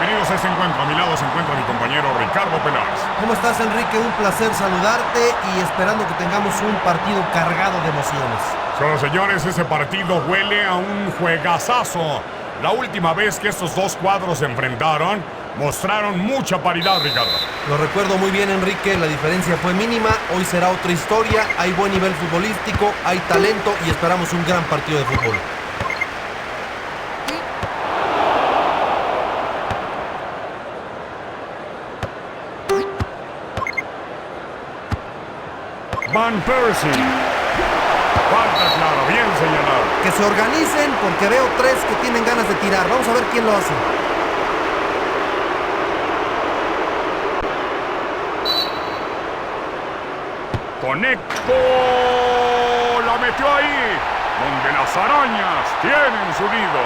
bienvenidos a este encuentro. A mi lado se encuentra mi compañero Ricardo Peláez. ¿Cómo estás, Enrique? Un placer saludarte y esperando que tengamos un partido cargado de emociones. Señores, ese partido huele a un juegazazo. La última vez que estos dos cuadros se enfrentaron, mostraron mucha paridad, Ricardo. Lo recuerdo muy bien, Enrique. La diferencia fue mínima. Hoy será otra historia. Hay buen nivel futbolístico, hay talento y esperamos un gran partido de fútbol. Van Persie. Falta clara, bien señalado. Que se organicen porque veo tres que tienen ganas de tirar. Vamos a ver quién lo hace. Conecto. La metió ahí, donde las arañas tienen su nido.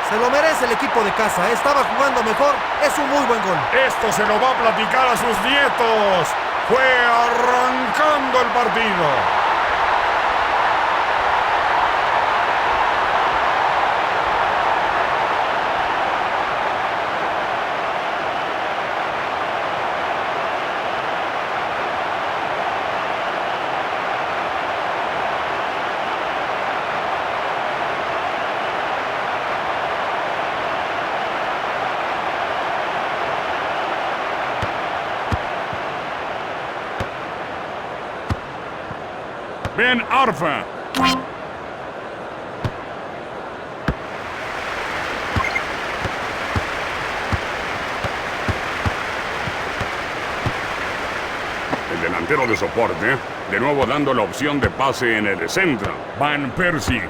Se lo merece el equipo de casa. Estaba jugando mejor. Es un muy buen gol. Esto se lo va a platicar a sus nietos. Fue arrancando el partido. Ben Arfa. El delantero de soporte, de nuevo dando la opción de pase en el centro. Van Persie.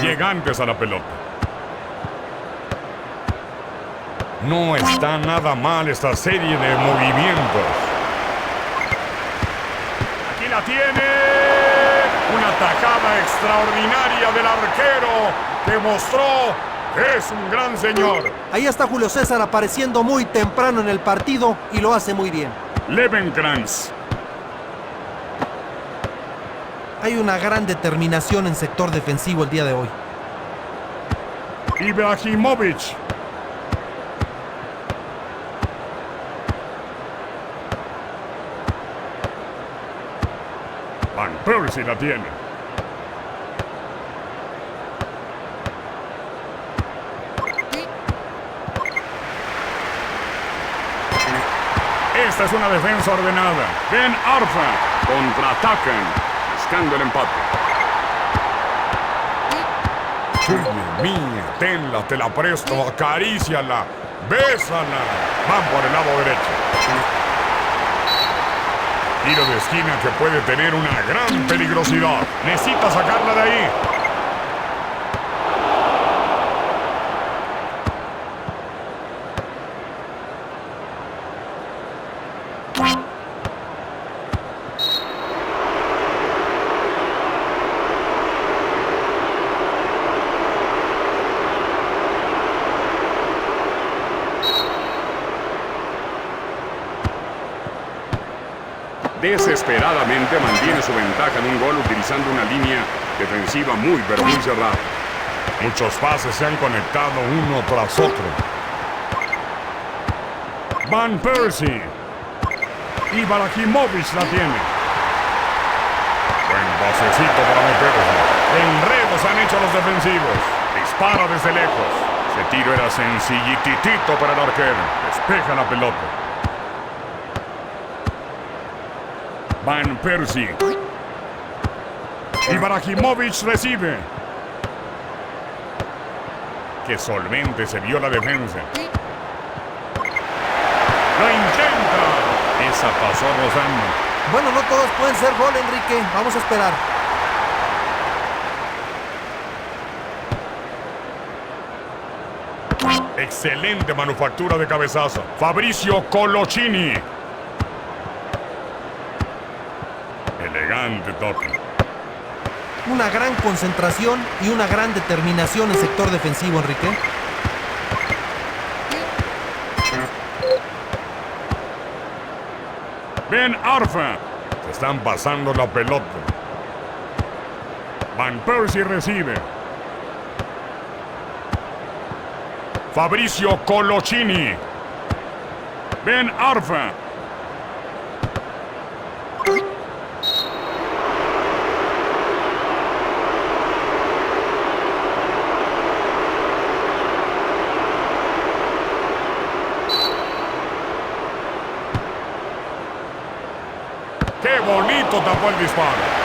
Llegantes a la pelota. No está nada mal esta serie de movimientos. La tiene, una tajada extraordinaria del arquero que mostró que es un gran señor. Ahí está Julio César apareciendo muy temprano en el partido y lo hace muy bien. Levenkrantz. Hay una gran determinación en sector defensivo el día de hoy. Ibrahimovic. Van Persie la tiene. Esta es una defensa ordenada. Ben Arfa contraatacan, buscando el empate. Chuy, mía, tenla, te la presto, acaríciala, bésala. Van por el lado derecho. Tiro de esquina que puede tener una gran peligrosidad. Necesita sacarla de ahí. Desesperadamente mantiene su ventaja en un gol utilizando una línea defensiva muy pero muy cerrada. Muchos pases se han conectado uno tras otro. Van Persie. Ibrahimovic la tiene. Buen pasecito para meterse. Enredos han hecho los defensivos. Dispara desde lejos. Ese tiro era sencillitito para el arquero. Despeja la pelota. Van Persie. Ibrahimovic recibe. Qué solvente se vio la defensa. Lo intenta. Esa pasó rozando. Bueno, no todos pueden ser gol, Enrique. Vamos a esperar. Excelente manufactura de cabezazo. Fabrizio Colocini. Elegante toque. Una gran concentración y una gran determinación en sector defensivo, Enrique. Ben Arfa. Se están pasando la pelota. Van Persie recibe. Fabrizio Coloccini. Ben Arfa. ¡Qué bonito tapó el disparo!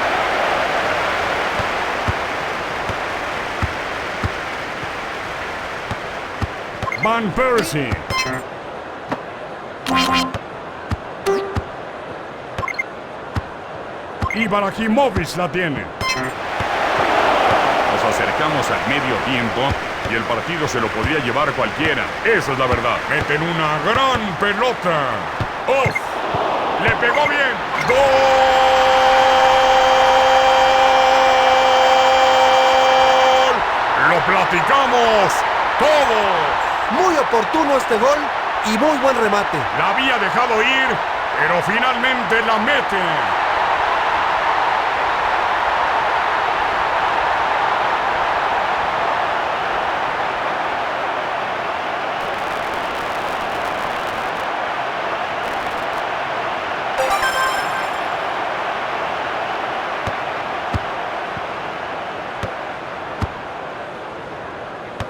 Van Persie. Ibrahimovic la tiene. Nos acercamos al medio tiempo y el partido se lo podría llevar cualquiera. Esa es la verdad. Meten una gran pelota. ¡Uf! ¡Le pegó bien! ¡Gol! ¡Lo platicamos todo! Muy oportuno este gol y muy buen remate. La había dejado ir, pero finalmente la mete.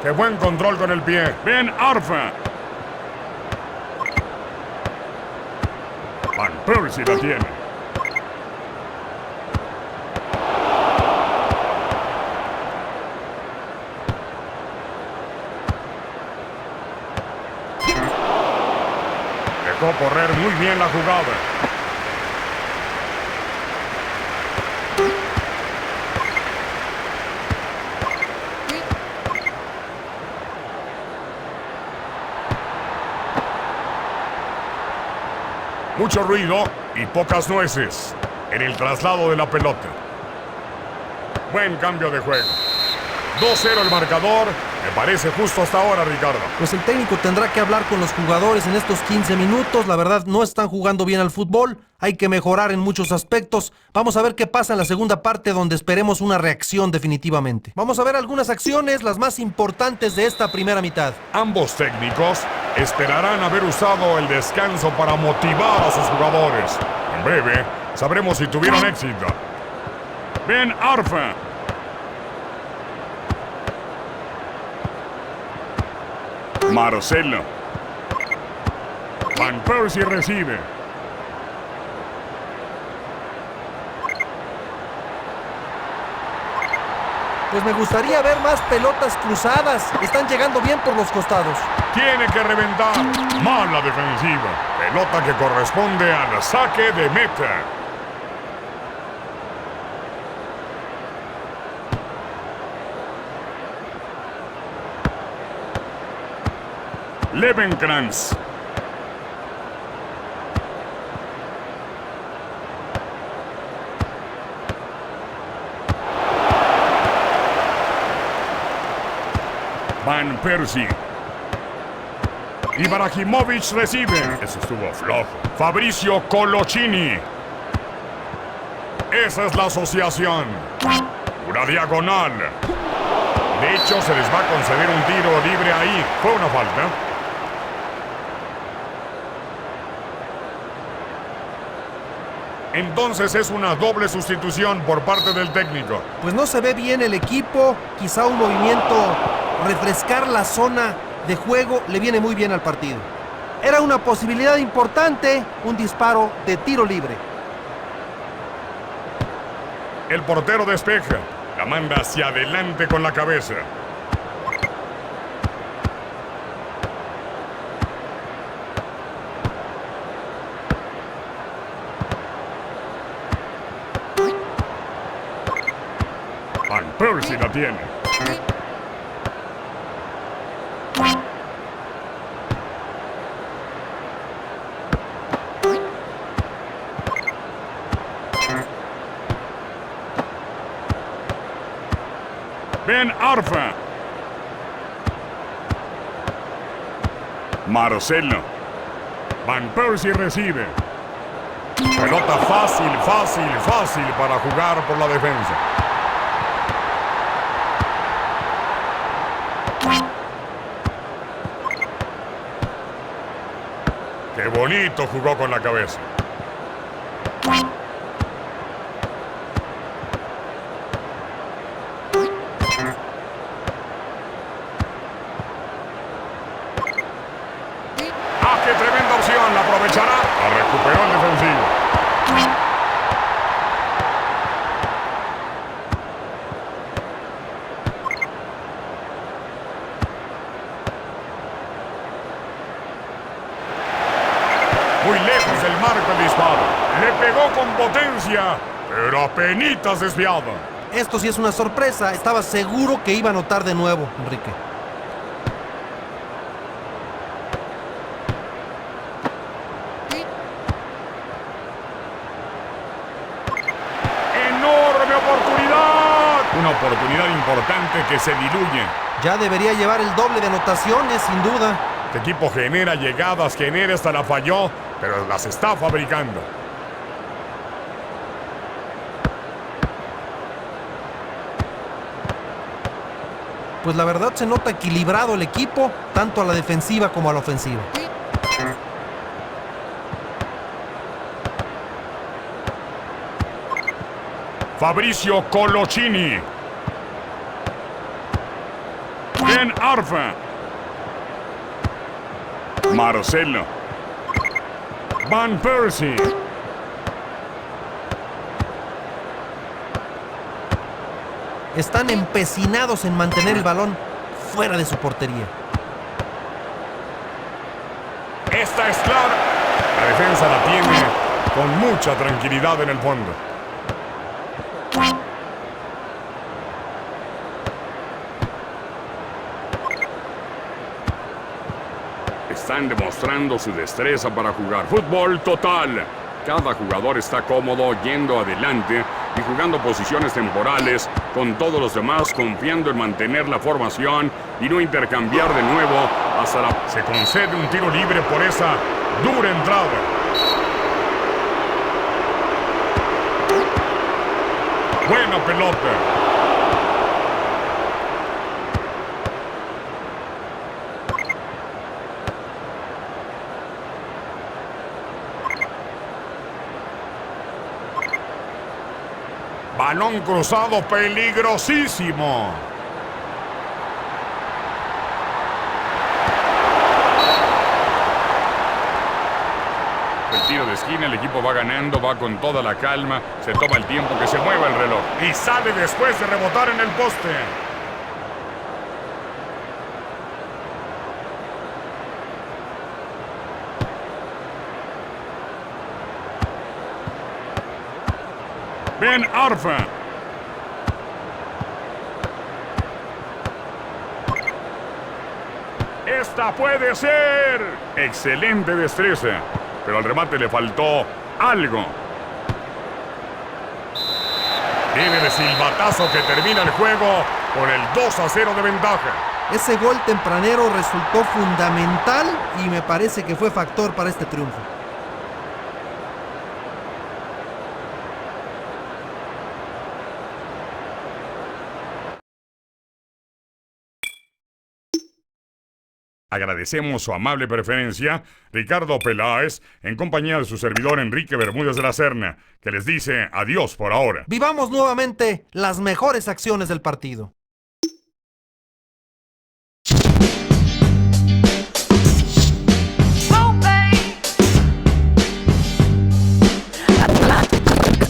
¡Qué buen control con el pie! Ben Arfa. Van Persie la tiene. Dejó correr muy bien la jugada. Mucho ruido y pocas nueces en el traslado de la pelota. Buen cambio de juego. 2-0 el marcador. Me parece justo hasta ahora, Ricardo. Pues el técnico tendrá que hablar con los jugadores en estos 15 minutos. La verdad, no están jugando bien al fútbol. Hay que mejorar en muchos aspectos. Vamos a ver qué pasa en la segunda parte, donde esperemos una reacción definitivamente. Vamos a ver algunas acciones, las más importantes de esta primera mitad. Ambos técnicos esperarán haber usado el descanso para motivar a sus jugadores. En breve, sabremos si tuvieron éxito. Ben Arfa. Marcelo. Van Persie recibe. Pues me gustaría ver más pelotas cruzadas. Están llegando bien por los costados. Tiene que reventar. Mala defensiva. Pelota que corresponde al saque de meta. Levenkrantz. Van Persie. Ibrahimovic recibe. Eso estuvo flojo. Fabrizio Coloccini. Esa es la asociación. Una diagonal. De hecho, se les va a conceder un tiro libre ahí. Fue una falta. Entonces es una doble sustitución por parte del técnico. Pues no se ve bien el equipo. Quizá un movimiento, refrescar la zona de juego, le viene muy bien al partido. Era una posibilidad importante, un disparo de tiro libre. El portero despeja. La manda hacia adelante con la cabeza. Van Persie la tiene. Ben Arfa. Marcelo. Van Persie recibe. Pelota fácil para jugar por la defensa. Qué bonito jugó con la cabeza. ¡Ah, qué tremenda opción! La aprovechará. La recuperó el defensivo. Muy lejos del marco el disparo. Le pegó con potencia, pero apenitas desviado. Esto sí es una sorpresa. Estaba seguro que iba a anotar de nuevo, Enrique. ¡Enorme oportunidad! Una oportunidad importante que se diluye. Ya debería llevar el doble de anotaciones, sin duda. Este equipo genera llegadas, esta la falló, pero las está fabricando. Pues la verdad se nota equilibrado el equipo, tanto a la defensiva como a la ofensiva. Fabrizio Colocini. Ben Arfa. Marcelo. Van Persie. Están empecinados en mantener el balón fuera de su portería. Esta es clara. La defensa la tiene con mucha tranquilidad en el fondo. Están demostrando su destreza para jugar fútbol total. Cada jugador está cómodo yendo adelante y jugando posiciones temporales, con todos los demás confiando en mantener la formación y no intercambiar de nuevo hasta la... Se concede un tiro libre por esa dura entrada. Buena pelota. Balón cruzado peligrosísimo. El tiro de esquina, el equipo va ganando, va con toda la calma, se toma el tiempo que se mueva el reloj. Y sale después de rebotar en el poste. Ben Arfa. Esta puede ser. Excelente destreza, pero al remate le faltó algo. Viene de silbatazo que termina el juego con el 2-0 de ventaja. Ese gol tempranero resultó fundamental y me parece que fue factor para este triunfo. Agradecemos su amable preferencia, Ricardo Peláez, en compañía de su servidor Enrique Bermúdez de la Serna, que les dice adiós por ahora. Vivamos nuevamente las mejores acciones del partido.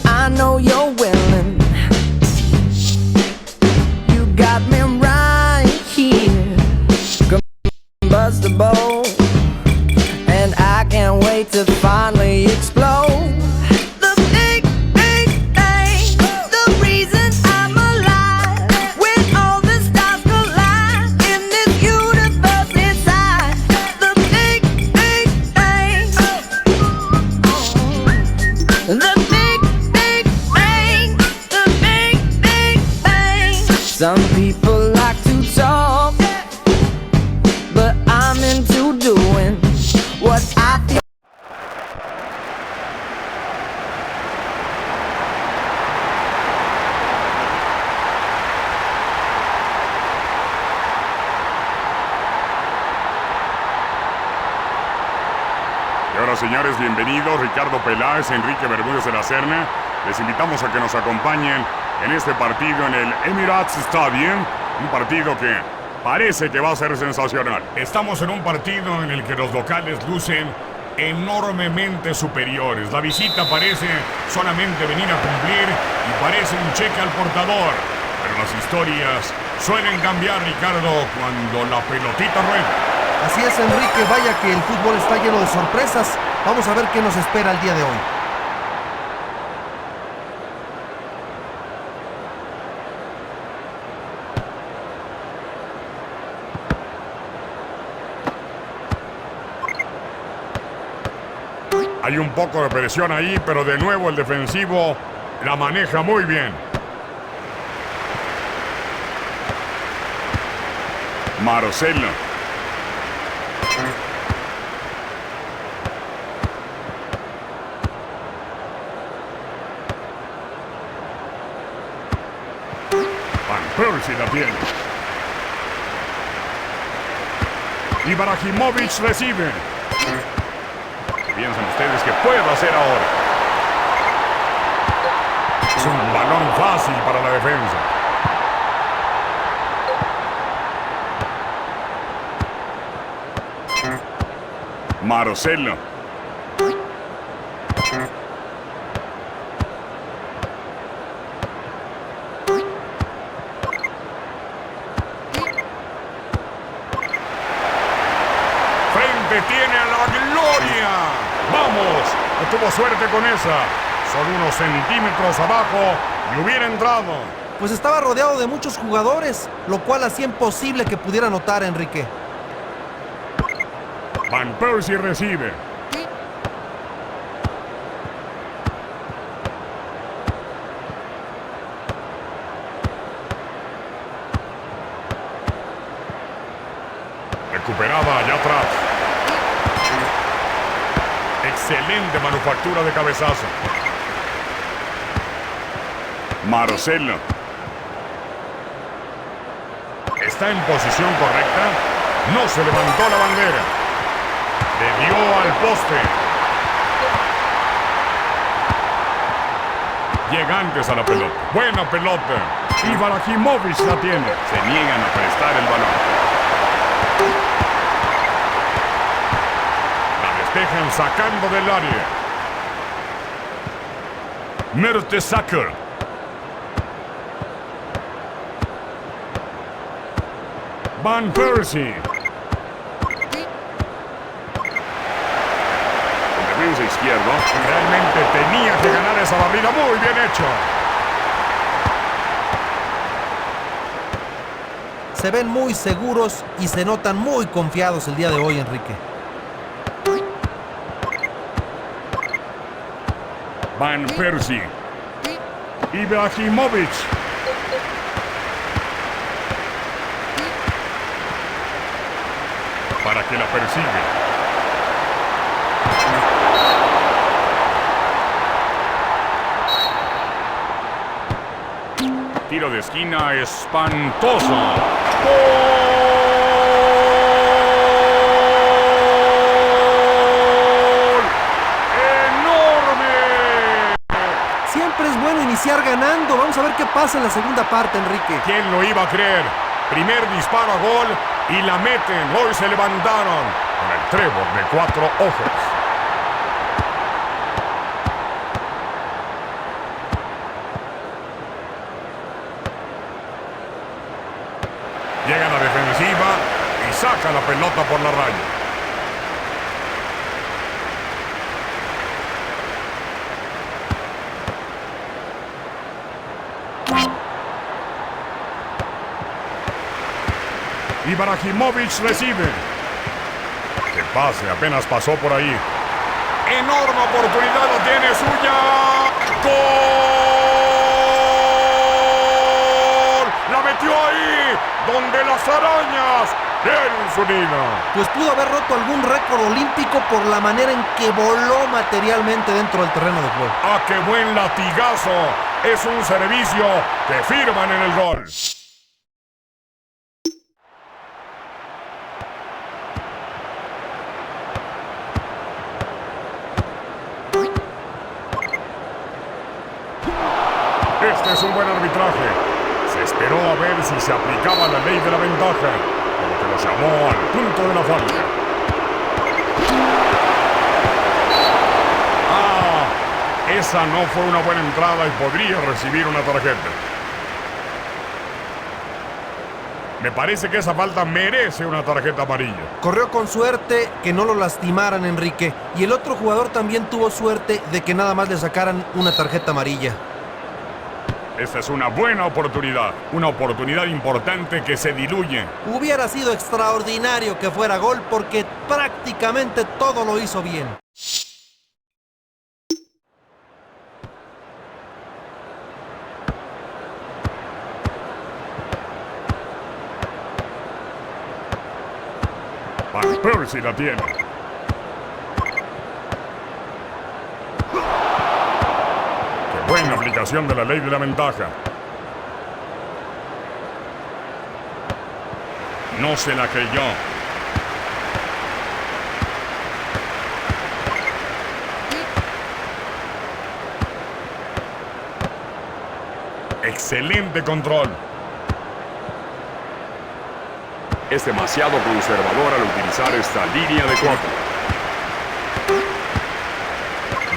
I know you're willing. You got me right here. Combustible. And I can't wait to finally explode. The big, big thing. The reason I'm alive. When all the stars collide in this universe inside. The big, big thing. The big, big bang. The big, big bang. Some people like to talk, but I'm into doing what I feel. Señoras, señores, bienvenidos. Ricardo Peláez, Enrique Bermúdez de la Serna. Les invitamos a que nos acompañen en este partido en el Emirates Stadium. Un partido que parece que va a ser sensacional. Estamos en un partido en el que los locales lucen enormemente superiores. La visita parece solamente venir a cumplir y parece un cheque al portador. Pero las historias suelen cambiar, Ricardo, cuando la pelotita rueda. Así es, Enrique, vaya que el fútbol está lleno de sorpresas. Vamos a ver qué nos espera el día de hoy. Hay un poco de presión ahí, pero de nuevo el defensivo la maneja muy bien. Marcelo. Van Persie la tiene. Ibrahimovic recibe. ¿Piensan ustedes que puede hacer ahora? Es un balón fácil para la defensa. Marcelo. Frente tiene a la gloria. ¡Vamos! No tuvo suerte con esa. Solo unos centímetros abajo y hubiera entrado. Pues estaba rodeado de muchos jugadores, lo cual hacía imposible que pudiera anotar, Enrique. Van Persie recibe. Recuperada allá atrás. Excelente manufactura de cabezazo. Marcelo. Está en posición correcta. No se levantó la bandera. Le dio al poste. Llega antes a la pelota. Buena pelota. Ibrahimovic la tiene. Se niegan a prestar el balón. La despejan sacando del área. Mertesacker. Van Persie. Defensa izquierdo. Realmente tenía que ganar esa barrida. Muy bien hecho. Se ven muy seguros y se notan muy confiados el día de hoy, Enrique. Van Persie. Ibrahimovic. Para que la persigue. Tiro de esquina espantoso. ¡Gol! ¡Enorme! Siempre es bueno iniciar ganando. Vamos a ver qué pasa en la segunda parte, Enrique. ¿Quién lo iba a creer? Primer disparo a gol y la meten. Hoy se levantaron con el trébol de 4 ojos. Llega la defensiva y saca la pelota por la raya. Ibrahimovic recibe. Que pase, apenas pasó por ahí. Enorme oportunidad, lo tiene suya. ¡Gol! La metió ahí, donde las arañas tienen su nido. Pues pudo haber roto algún récord olímpico por la manera en que voló materialmente dentro del terreno de juego. ¡Ah, qué buen latigazo! Es un servicio que firman en el gol. Este es un buen arbitraje. Se esperó a ver si se aplicaba la ley de la ventaja, porque lo llamó al punto de la falta. Esa no fue una buena entrada y podría recibir una tarjeta. Me parece que esa falta merece una tarjeta amarilla. Corrió con suerte que no lo lastimaran, Enrique. Y el otro jugador también tuvo suerte de que nada más le sacaran una tarjeta amarilla. Esta es una buena oportunidad. Una oportunidad importante que se diluye. Hubiera sido extraordinario que fuera gol porque prácticamente todo lo hizo bien. Van Persie la tiene. Qué buena aplicación de la ley de la ventaja. No se la creyó. Excelente control. Es demasiado conservador al utilizar esta línea de 4.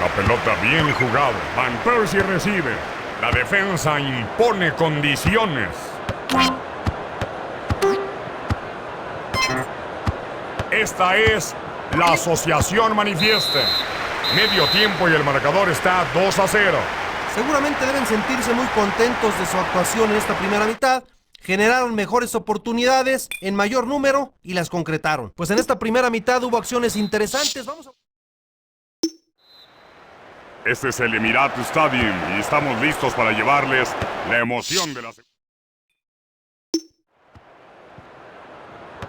La pelota bien jugada. Van Persie recibe. La defensa impone condiciones. Esta es la asociación manifiesta. Medio tiempo y el marcador está 2-0. Seguramente deben sentirse muy contentos de su actuación en esta primera mitad. Generaron mejores oportunidades en mayor número y las concretaron. Pues en esta primera mitad hubo acciones interesantes. Este es el Emirates Stadium y estamos listos para llevarles la emoción de la segunda.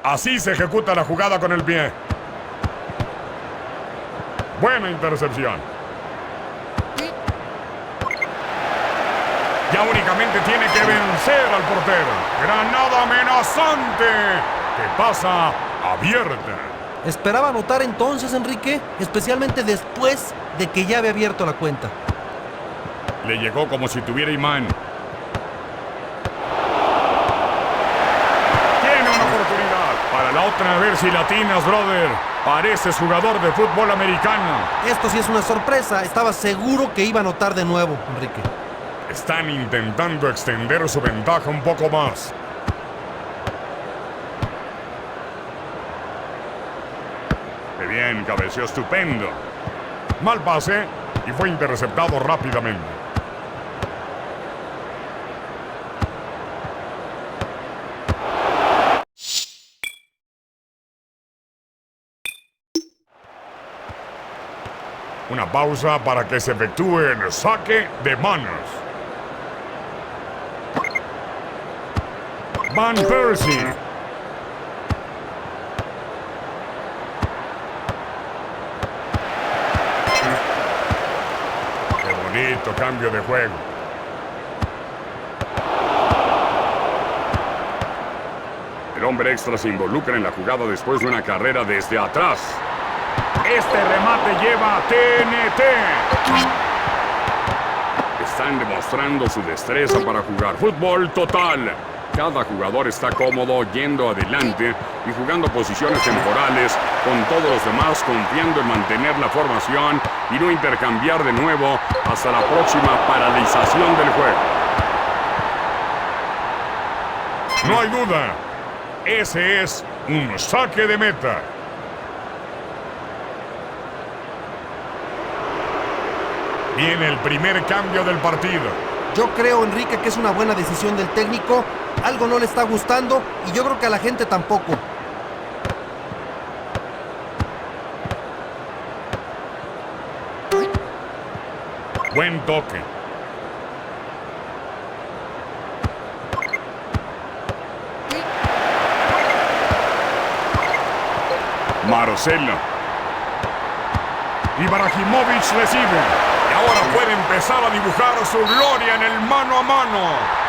Así se ejecuta la jugada con el pie. Buena intercepción. Ya únicamente tiene que vencer al portero. Granada amenazante que pasa abierta. Esperaba anotar entonces, Enrique, especialmente después de que ya había abierto la cuenta. Le llegó como si tuviera imán. Tiene una oportunidad. Para la otra, a ver si latinas, brother. Pareces jugador de fútbol americano. Esto sí es una sorpresa. Estaba seguro que iba a anotar de nuevo, Enrique. Están intentando extender su ventaja un poco más. Qué bien, cabeceó estupendo. Mal pase y fue interceptado rápidamente. Una pausa para que se efectúe el saque de manos. Van Persie. Qué bonito cambio de juego. El hombre extra se involucra en la jugada después de una carrera desde atrás. Este remate lleva a TNT. Están demostrando su destreza para jugar fútbol total. Cada jugador está cómodo yendo adelante y jugando posiciones temporales, con todos los demás confiando en mantener la formación y no intercambiar de nuevo hasta la próxima paralización del juego. No hay duda, ese es un saque de meta. Viene el primer cambio del partido. Yo creo, Enrique, que es una buena decisión del técnico. Algo no le está gustando y yo creo que a la gente tampoco. Buen toque. Marcelo. Ibrahimovic recibe. Y ahora puede empezar a dibujar su gloria en el mano a mano.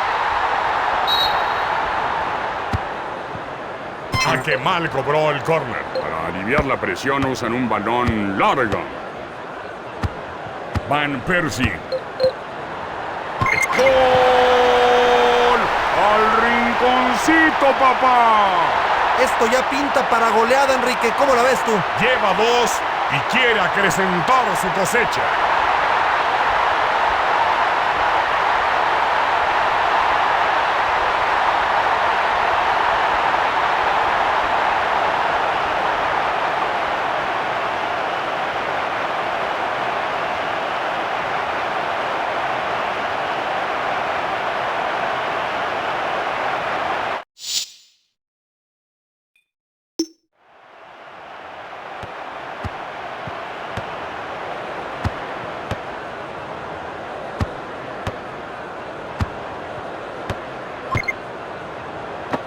¡Ah, qué mal cobró el córner! Para aliviar la presión usan un balón largo. Van Persie. ¡Gol! balconcito, papá. Esto ya pinta para goleada, Enrique. ¿Cómo la ves tú? Lleva 2 y quiere acrecentar su cosecha.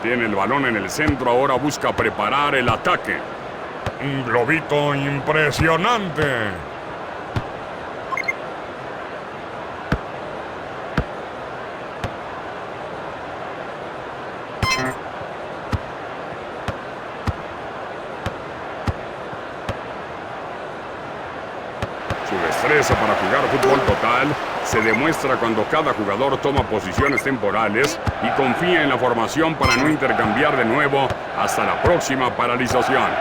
Tiene el balón en el centro, ahora busca preparar el ataque. Un globito impresionante. Su destreza para jugar fútbol total se demuestra cuando cada jugador toma posiciones temporales y confía en la formación para no intercambiar de nuevo hasta la próxima paralización.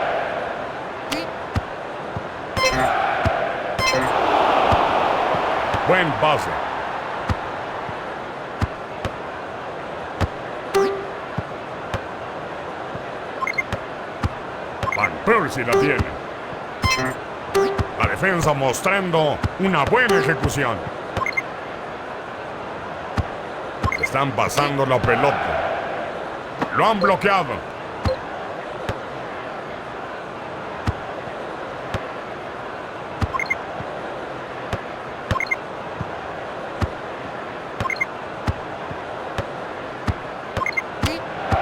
Buen pase. Van Persie la tiene. La defensa mostrando una buena ejecución. Están pasando la pelota. Lo han bloqueado.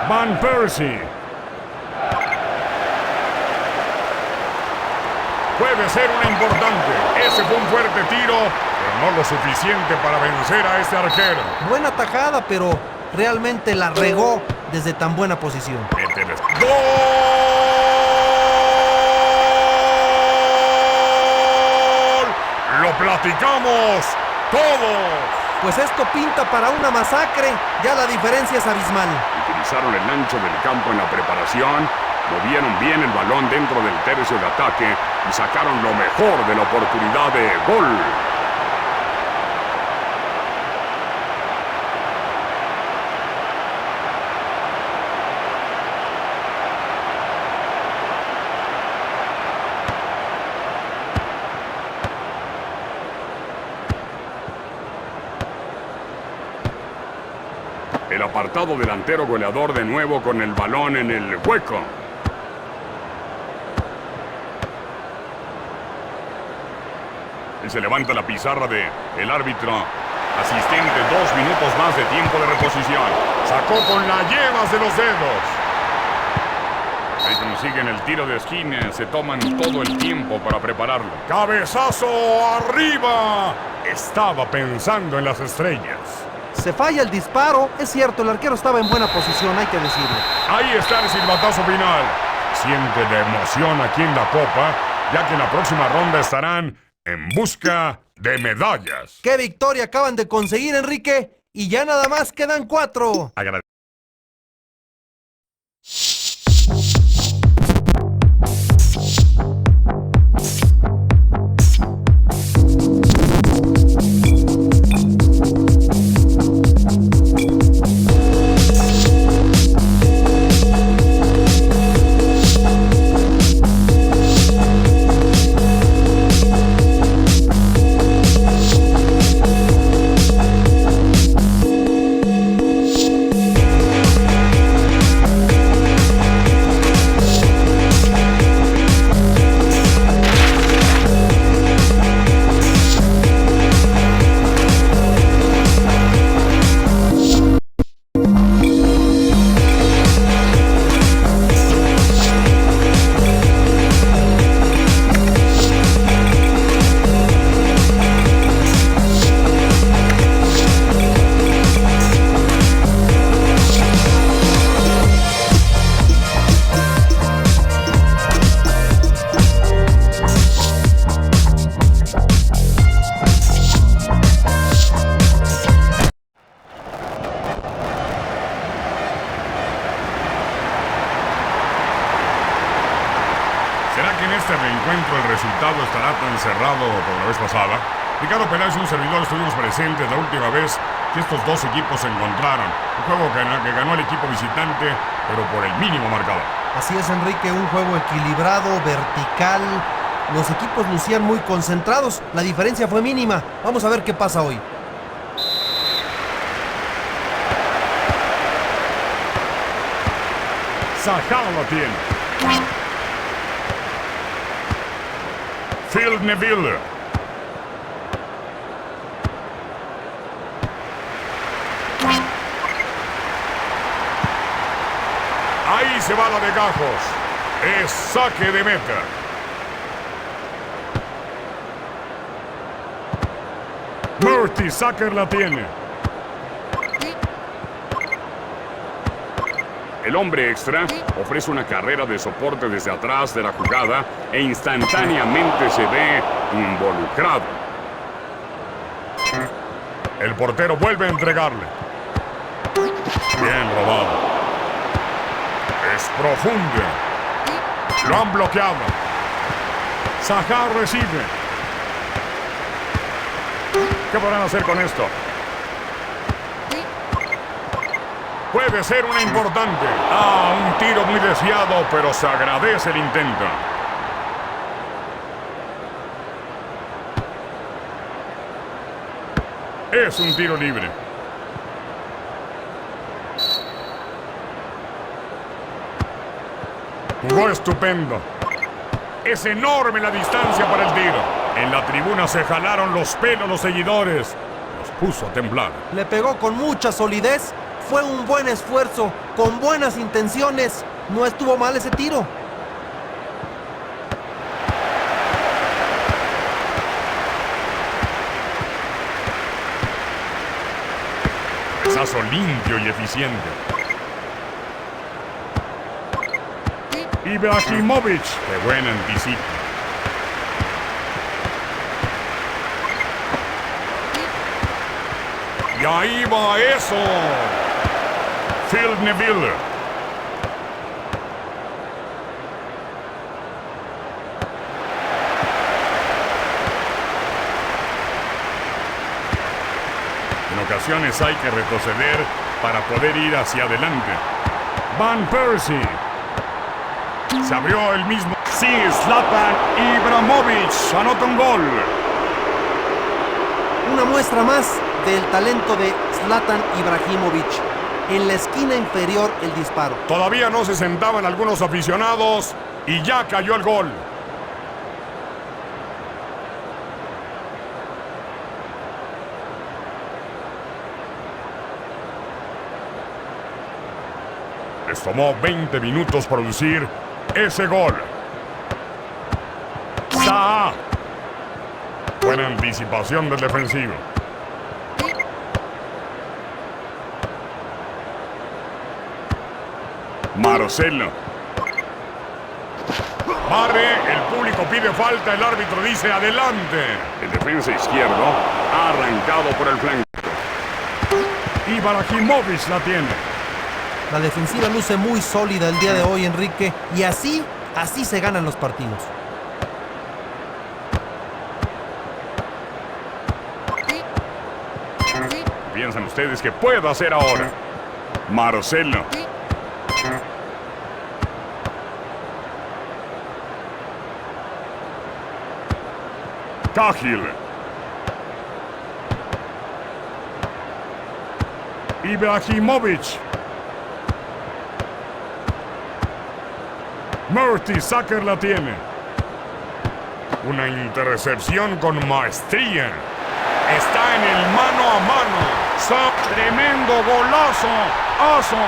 Van Persie. Puede ser una importante. Ese fue un fuerte tiro, pero no lo suficiente para vencer a este arquero. Buena tajada, pero realmente la regó desde tan buena posición. ¡Gol! ¡Lo platicamos todo! Pues esto pinta para una masacre. Ya la diferencia es abismal. Utilizaron el ancho del campo en la preparación, movieron bien el balón dentro del tercio de ataque y sacaron lo mejor de la oportunidad de gol. El apartado delantero goleador de nuevo con el balón en el hueco. Y se levanta la pizarra del árbitro asistente. 2 minutos más de tiempo de reposición. Sacó con las yemas de los dedos. Ahí consiguen el tiro de esquina. Se toman todo el tiempo para prepararlo. ¡Cabezazo arriba! Estaba pensando en las estrellas. Se falla el disparo. Es cierto, el arquero estaba en buena posición, hay que decirlo. Ahí está el silbatazo final. Siente la emoción aquí en la Copa, ya que en la próxima ronda estarán en busca de medallas. ¡Qué victoria acaban de conseguir, Enrique! Y ya nada más quedan 4. que en este reencuentro el resultado estará tan cerrado como la vez pasada. Ricardo Peláez y un servidor estuvimos presentes la última vez que estos dos equipos se encontraron. Un juego que ganó el equipo visitante, pero por el mínimo marcador. Así es, Enrique, un juego equilibrado, vertical. Los equipos lucían muy concentrados. La diferencia fue mínima. Vamos a ver qué pasa hoy. Zaha lo tiene. Phil Neville. Ahí se va la de Gajos. Es saque de meta. Mertesacker la tiene. El hombre extra ofrece una carrera de soporte desde atrás de la jugada e instantáneamente se ve involucrado. El portero vuelve a entregarle. Bien robado. Es profunda. Lo han bloqueado. Zaha recibe. ¿Qué podrán hacer con esto? Puede ser una importante. Un tiro muy desviado, pero se agradece el intento. Es un tiro libre. Jugó estupendo. Es enorme la distancia para el tiro. En la tribuna se jalaron los pelos los seguidores. Los puso a temblar. Le pegó con mucha solidez. Fue un buen esfuerzo, con buenas intenciones. No estuvo mal ese tiro. Pesazo limpio y eficiente. Ibrahimovic. Qué buen anticipo. Y ahí va eso. Phil Neville. En ocasiones hay que retroceder para poder ir hacia adelante. Van Persie. Se abrió el mismo. Sí, Zlatan Ibrahimovic anota un gol. Una muestra más del talento de Zlatan Ibrahimovic. En la esquina inferior el disparo. Todavía no se sentaban algunos aficionados y ya cayó el gol. Les tomó 20 minutos producir ese gol. Zaha. Buena anticipación del defensivo. Marcelo. Barre, el público pide falta, el árbitro dice adelante. El defensa izquierdo ha arrancado por el flanco. Ibrahimovic la tiene. La defensiva luce muy sólida el día de hoy, Enrique. Y así se ganan los partidos. ¿Piensan ustedes que puede hacer ahora? Marcelo. Cahill. Ibrahimovic. Mertesacker la tiene. Una intercepción con maestría. Está en el mano a mano. Tremendo golazo. Oso.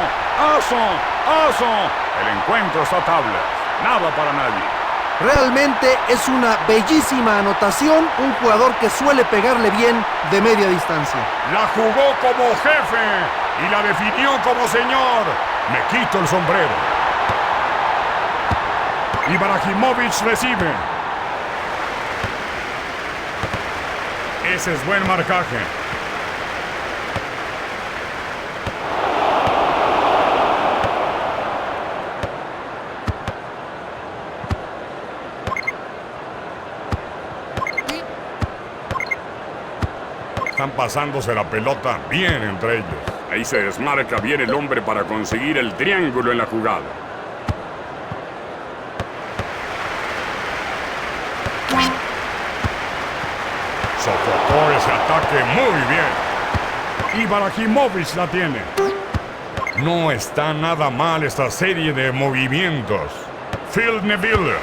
El encuentro está a tablas. Nada para nadie. Realmente es una bellísima anotación. Un jugador que suele pegarle bien de media distancia. La jugó como jefe y la definió como señor. Me quito el sombrero. Ibrahimovic recibe. Ese es buen marcaje. están pasándose la pelota bien entre ellos. Ahí se desmarca bien el hombre para conseguir el triángulo en la jugada. Sofocó ese ataque muy bien. Ibrahimovic la tiene. No está nada mal esta serie de movimientos. Phil Neville.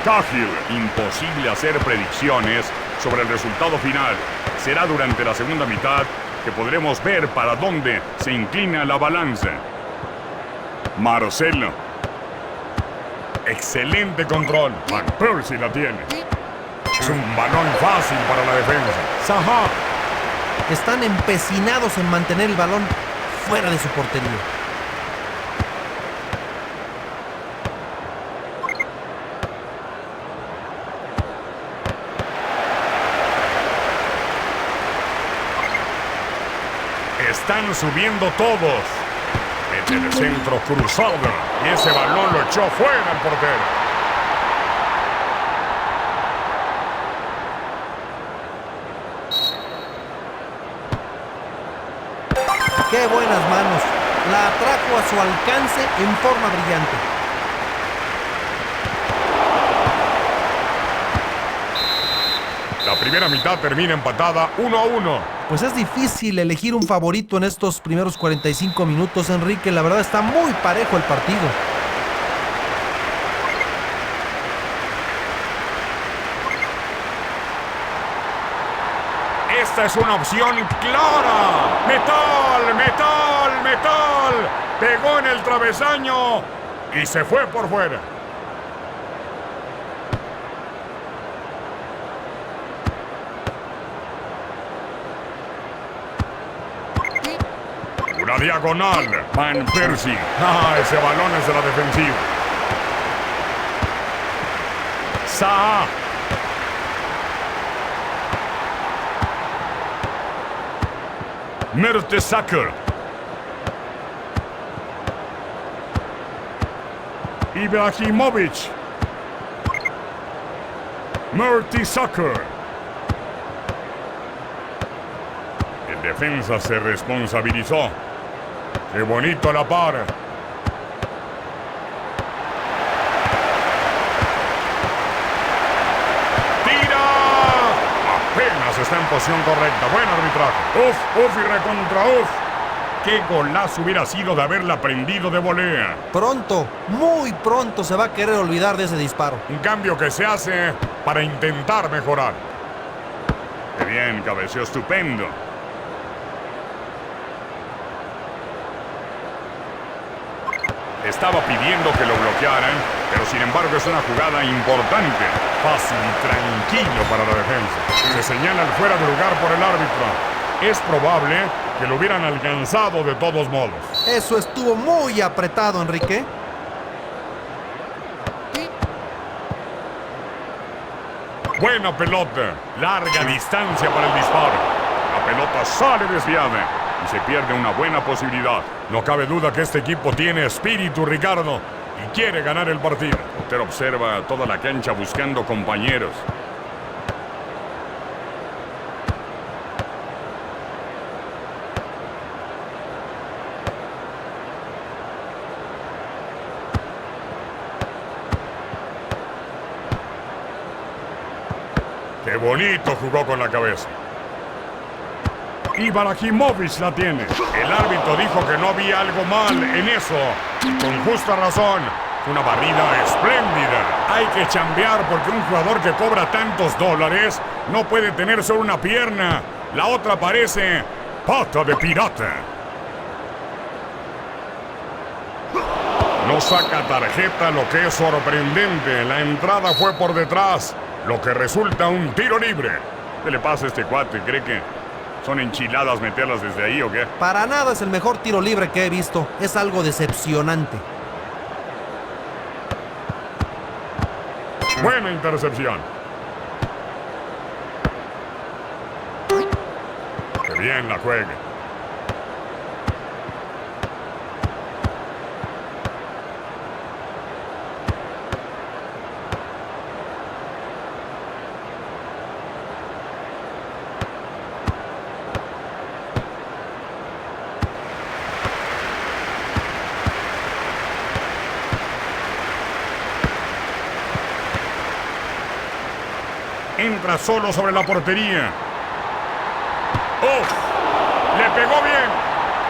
Cahill, imposible hacer predicciones sobre el resultado final. Será durante la segunda mitad que podremos ver para dónde se inclina la balanza. Marcelo. Excelente control. Van Persie la tiene. Es un balón fácil para la defensa. Zaha. Están empecinados en mantener el balón fuera de su portería. Están subiendo todos. Mete el centro cruzado. Y ese balón lo echó fuera el portero. ¡Qué buenas manos! La atrajo a su alcance en forma brillante. La primera mitad termina empatada 1-1. Pues es difícil elegir un favorito en estos primeros 45 minutos, Enrique. La verdad está muy parejo el partido. Esta es una opción clara. ¡Metal, metal, metal! Pegó en el travesaño y se fue por fuera. Una diagonal. Van Persie. Ese balón es de la defensiva. Zaha. Mertesacker. Ibrahimovic. Mertesacker. El defensa se responsabilizó. ¡Qué bonito la par! ¡Tira! Apenas está en posición correcta. Buen arbitraje. ¡Uf, y recontra uf! ¡Qué golazo hubiera sido de haberla prendido de volea! Pronto, muy pronto se va a querer olvidar de ese disparo. Un cambio que se hace para intentar mejorar. ¡Qué bien! Cabeceó estupendo. Estaba pidiendo que lo bloquearan, pero sin embargo es una jugada importante. Fácil y tranquilo para la defensa. Se señala el fuera de lugar por el árbitro. Es probable que lo hubieran alcanzado de todos modos. Eso estuvo muy apretado, Enrique. Buena pelota. Larga distancia para el disparo. La pelota sale desviada y se pierde una buena posibilidad. No cabe duda que este equipo tiene espíritu, Ricardo, y quiere ganar el partido. Usted observa toda la cancha buscando compañeros. ¡Qué bonito jugó con la cabeza! Ibrahimovic la tiene. El árbitro dijo que no había algo mal en eso. Y con justa razón. Una barrida espléndida. Hay que chambear porque un jugador que cobra tantos dólares no puede tener solo una pierna. La otra parece pata de pirata. No saca tarjeta, lo que es sorprendente. La entrada fue por detrás, lo que resulta un tiro libre. ¿Qué le pasa a este cuate? ¿Cree que son enchiladas meterlas desde ahí o qué? Para nada es el mejor tiro libre que he visto. Es algo decepcionante. Buena intercepción. Qué bien la juega. Entra solo sobre la portería. ¡Uf! ¡Le pegó bien!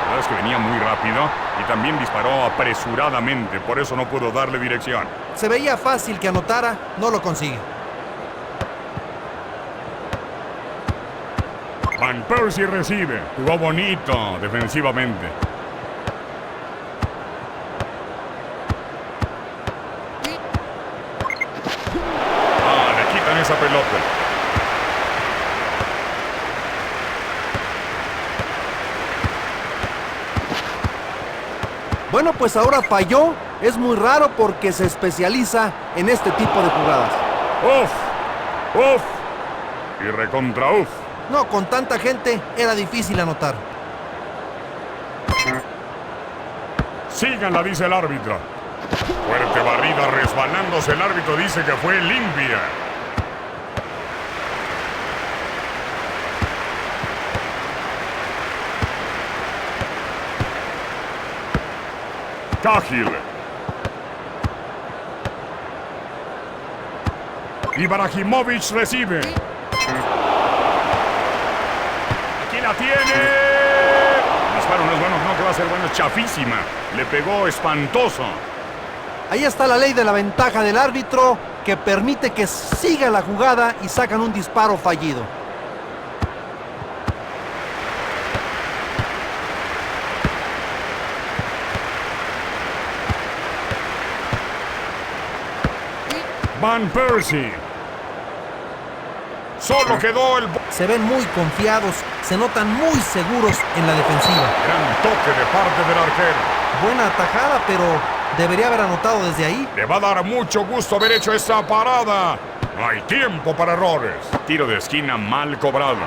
La verdad es que venía muy rápido y también disparó apresuradamente. Por eso no pudo darle dirección. Se veía fácil que anotara, no lo consigue. Van Persie recibe. Jugó bonito defensivamente. Le quitan esa pelota. Bueno, pues ahora falló. Es muy raro porque se especializa en este tipo de jugadas. ¡Uf! ¡Uf! Y recontra uf. No, con tanta gente era difícil anotar. Síganla, dice el árbitro. Fuerte barrida resbalándose. El árbitro dice que fue limpia. Cahill. Ibrahimovic recibe. Aquí la tiene. El disparo no es bueno, no, que va a ser bueno, es chafísima. Le pegó espantoso. Ahí está la ley de la ventaja del árbitro que permite que siga la jugada y sacan un disparo fallido. Van Persie. Solo quedó el... Se ven muy confiados, se notan muy seguros en la defensiva. Gran toque de parte del arquero. Buena atajada, pero debería haber anotado desde ahí. Le va a dar mucho gusto haber hecho esa parada. No hay tiempo para errores. Tiro de esquina mal cobrado.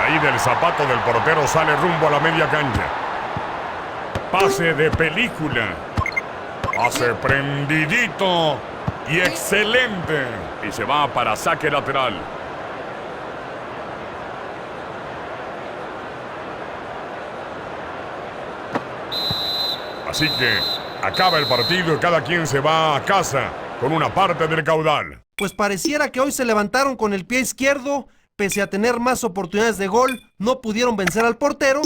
Ahí del zapato del portero sale rumbo a la media cancha. Pase de película. Pase prendidito y excelente. Y se va para saque lateral. Así que acaba el partido y cada quien se va a casa con una parte del caudal. Pues pareciera que hoy se levantaron con el pie izquierdo, pese a tener más oportunidades de gol, no pudieron vencer al portero.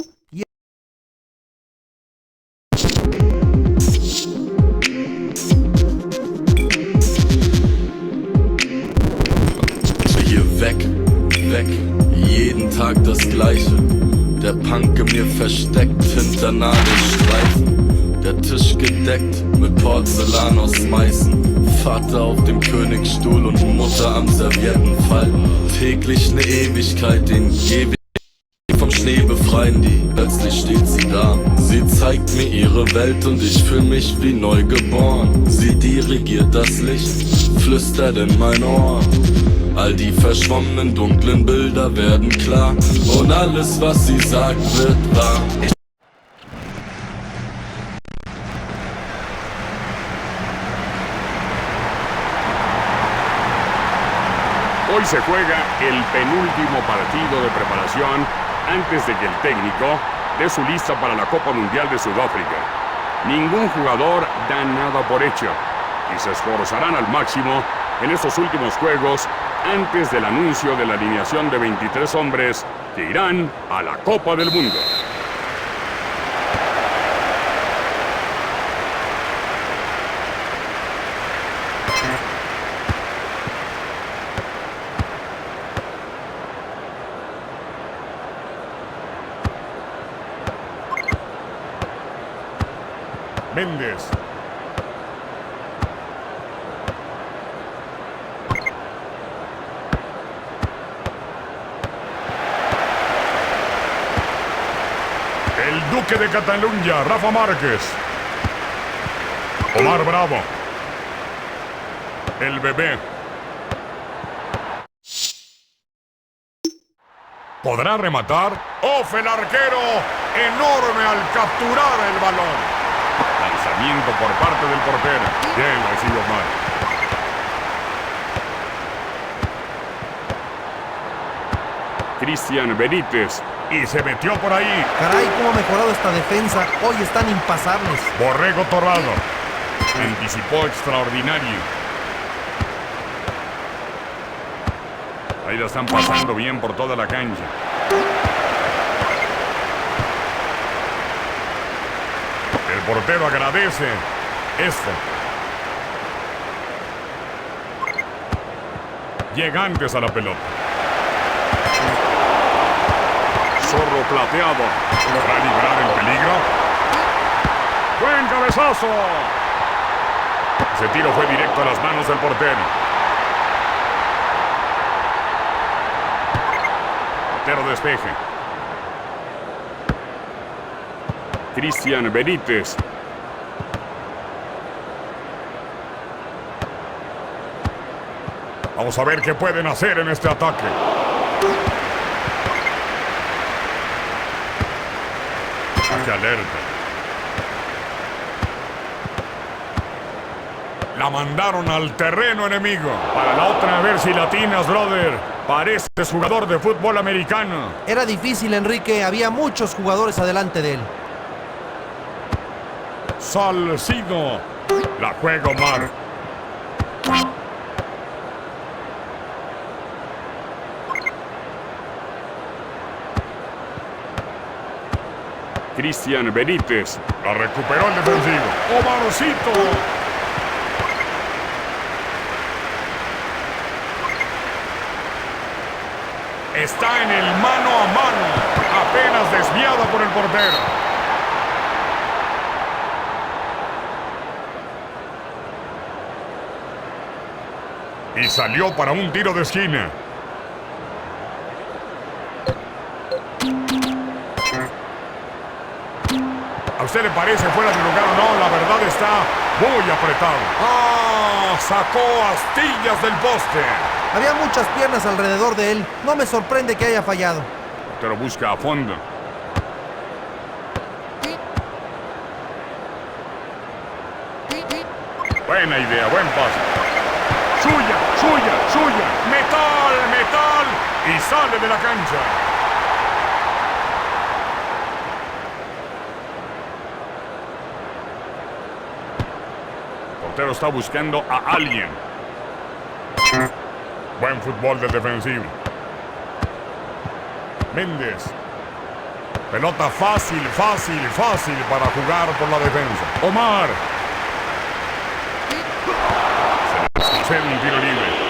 Weg, weg, jeden Tag das Gleiche. Der Punk in mir versteckt hinter Nadelstreifen. Der Tisch gedeckt mit Porzellan aus Meißen. Vater auf dem Königsstuhl und Mutter am Serviettenfalten. Täglich eine Ewigkeit, den ewig vom Schnee befreien die. Plötzlich steht sie da. Sie zeigt mir ihre Welt und ich fühl mich wie neu geboren. Sie dirigiert das Licht, flüstert in mein Ohr. All die verschwommenen dunklen Bilder werden klar und alles, was sie sagt, wird wahr. Hoy se juega el penúltimo partido de preparación antes de que el técnico dé su lista para la Copa Mundial de Sudáfrica. Ningún jugador da nada por hecho y se esforzarán al máximo en estos últimos juegos antes del anuncio de la alineación de 23 hombres que irán a la Copa del Mundo. Méndez. El Duque de Cataluña, Rafa Márquez. Omar Bravo. El Bebé. ¿Podrá rematar? ¡Off el arquero! Enorme al capturar el balón. Lanzamiento por parte del portero. Bien, recibe Omar. Cristian Benítez. Y se metió por ahí. Caray, cómo ha mejorado esta defensa. Hoy están impasables. Borrego Torrado. Anticipó extraordinario. Ahí la están pasando bien por toda la cancha. El portero agradece esto. Llega antes a la pelota. Zorro plateado para librar el peligro. ¡Buen cabezazo! Ese tiro fue directo a las manos del portero. Portero despeje. Cristian Benítez. Vamos a ver qué pueden hacer en este ataque. ¡Qué alerta! La mandaron al terreno enemigo. Para la otra, a ver si latinas, brother. Pareces jugador de fútbol americano. Era difícil, Enrique. Había muchos jugadores adelante de él. Salcido. La juega Omar. Cristian Benítez. La recuperó el defensivo. Omarcito. Está en el mano a mano. Apenas desviada por el portero. Y salió para un tiro de esquina. ¿A usted le parece fuera de lugar o no? La verdad está muy apretado. ¡Ah! Sacó astillas del poste. Había muchas piernas alrededor de él. No me sorprende que haya fallado. Pero busca a fondo. Buena idea, buen pase. Suya, suya, suya. Metal, metal. Y sale de la cancha. El portero está buscando a alguien. Buen fútbol del defensivo. Méndez. Pelota fácil, fácil, fácil para jugar por la defensa. Omar. Se le sucede un tiro libre.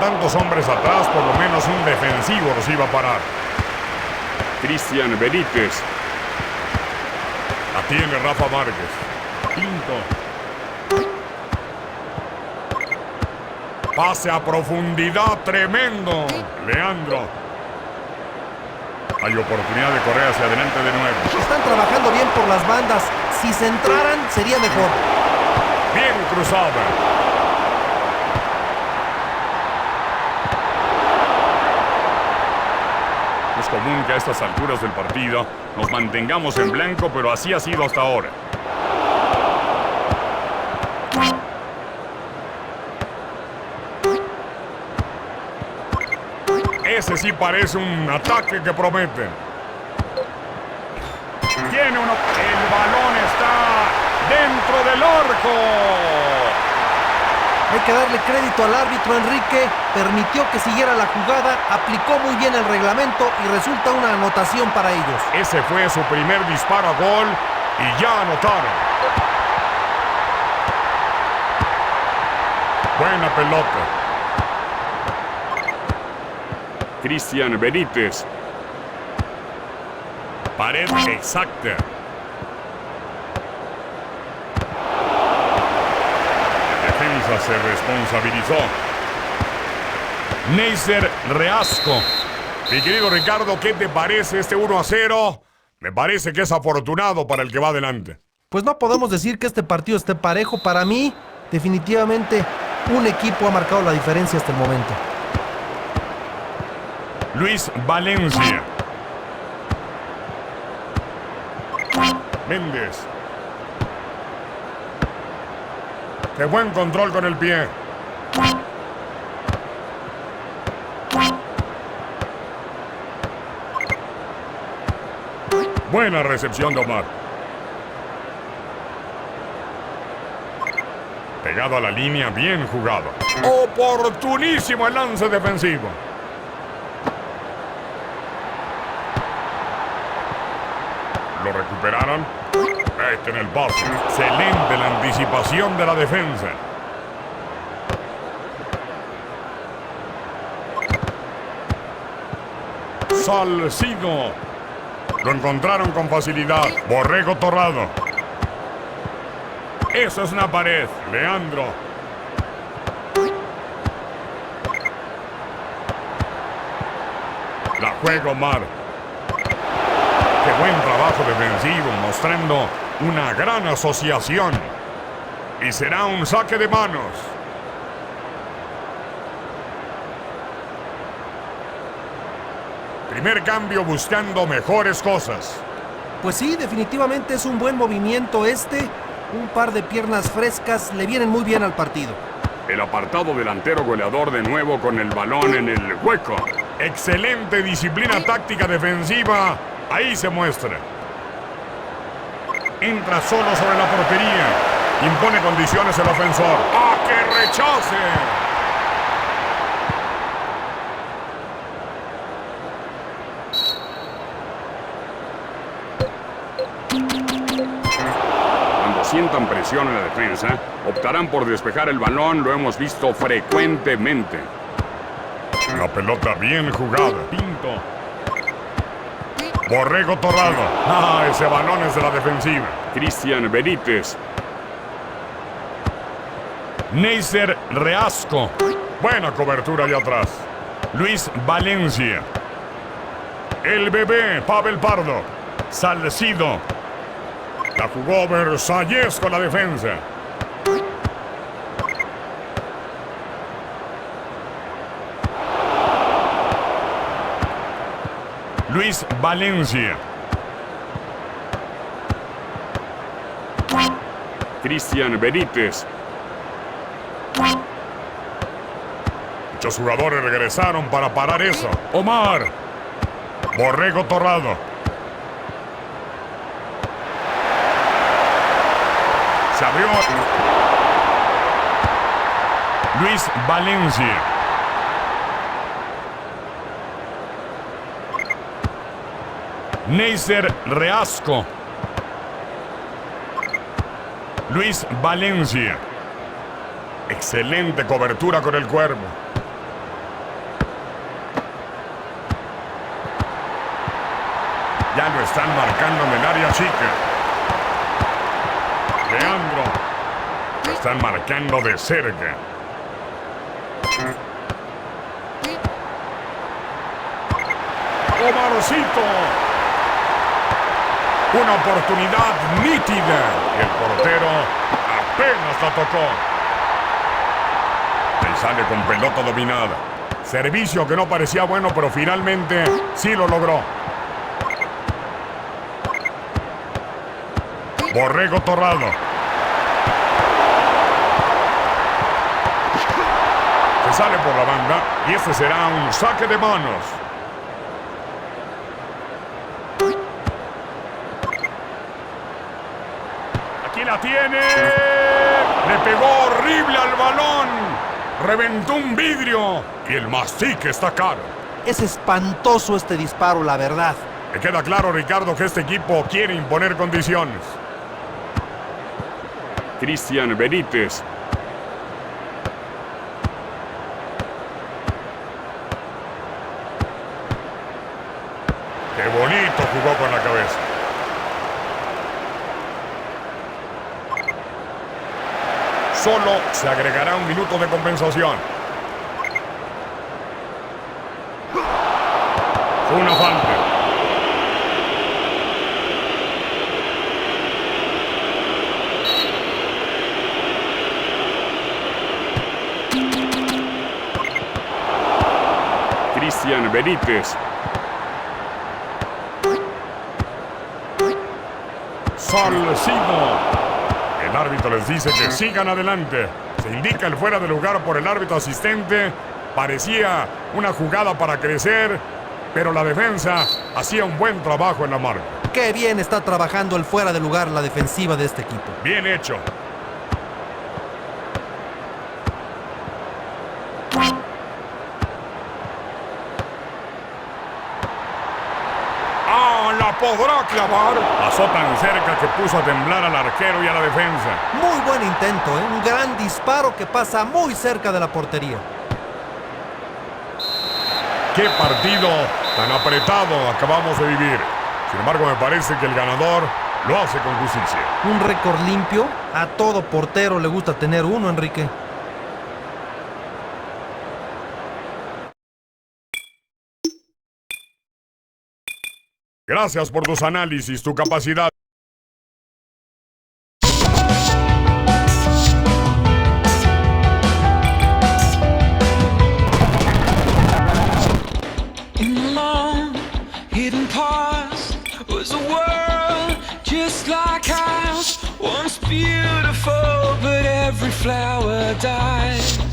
Tantos hombres atrás, por lo menos un defensivo los iba a parar. Cristian Benítez. La tiene Rafa Márquez. Pinto. Pase a profundidad tremendo. Leandro. Hay oportunidad de correr hacia adelante de nuevo. Están trabajando bien por las bandas. Si se entraran, sería mejor. Bien cruzado. Es común que a estas alturas del partido nos mantengamos en blanco, pero así ha sido hasta ahora. Ese sí parece un ataque que promete. Tiene uno. El balón está dentro del arco. Hay que darle crédito al árbitro. Enrique permitió que siguiera la jugada, aplicó muy bien el reglamento y resulta una anotación para ellos. Ese fue su primer disparo a gol y ya anotaron. Buena pelota. Cristian Benítez. Pared exacta. Se responsabilizó. Neisser Reasco. Mi querido Ricardo, ¿qué te parece este 1-0? Me parece que es afortunado para el que va adelante. Pues no podemos decir que este partido esté parejo. Para mí, definitivamente, un equipo ha marcado la diferencia hasta el momento. Luis Valencia. Méndez. ¡Qué buen control con el pie! Buena recepción de Omar. Pegado a la línea, bien jugado. Oportunísimo el lance defensivo. Lo recuperaron. Este en el pase. Excelente la anticipación de la defensa. Salcido. Lo encontraron con facilidad. Borrego Torrado. Esa es una pared. Leandro. La juega Omar. Qué buen trabajo defensivo, mostrando una gran asociación. Y será un saque de manos. Primer cambio buscando mejores cosas. Pues sí, definitivamente es un buen movimiento este. Un par de piernas frescas le vienen muy bien al partido. El apartado delantero goleador de nuevo con el balón en el hueco. Excelente disciplina táctica defensiva. Ahí se muestra. Entra solo sobre la portería. Impone condiciones el ofensor. ¡Ah, que rechace! Cuando sientan presión en la defensa, optarán por despejar el balón. Lo hemos visto frecuentemente. La pelota bien jugada. Pinto. Borrego Torrado. Ah, ese balón es de la defensiva. Cristian Benítez. Neisser Reasco. Buena cobertura allá atrás. Luis Valencia. El bebé Pavel Pardo. Salcido. La jugó Versalles con la defensa. Luis Valencia. Cristian Benítez. Muchos jugadores regresaron para parar eso. Omar. Borrego Torrado. Se abrió. Luis Valencia. Neisser Reasco. Luis Valencia. Excelente cobertura con el cuerpo. Ya lo están marcando en el área chica. Leandro. Lo están marcando de cerca. Omarcito. Una oportunidad nítida. El portero apenas la tocó. Ahí sale con pelota dominada. Servicio que no parecía bueno, pero finalmente sí lo logró. Borrego Torrado. Se sale por la banda y este será un saque de manos. Aquí la tiene. Le pegó horrible al balón. Reventó un vidrio y el mastique está caro. Es espantoso este disparo, la verdad. Me queda claro, Ricardo, que este equipo quiere imponer condiciones. Cristian Benítez. Qué bonito jugó con la cabeza. Solo se agregará un minuto de compensación. Fue una falta. Cristian Benítez. Salcido. El árbitro les dice que sigan adelante. Se indica el fuera de lugar por el árbitro asistente. Parecía una jugada para crecer, pero la defensa hacía un buen trabajo en la marca. Qué bien está trabajando el fuera de lugar la defensiva de este equipo. Bien hecho. ¡Ah, la podrá clavar! Pasó tan cerca que puso a temblar al arquero y a la defensa. Muy buen intento, ¿eh? Un gran disparo que pasa muy cerca de la portería. ¡Qué partido tan apretado acabamos de vivir! Sin embargo, me parece que el ganador lo hace con justicia. Un récord limpio. A todo portero le gusta tener uno, Enrique. Gracias por tus análisis, tu capacidad. In the long, hidden past was a world just like ours. Once beautiful, but every flower died.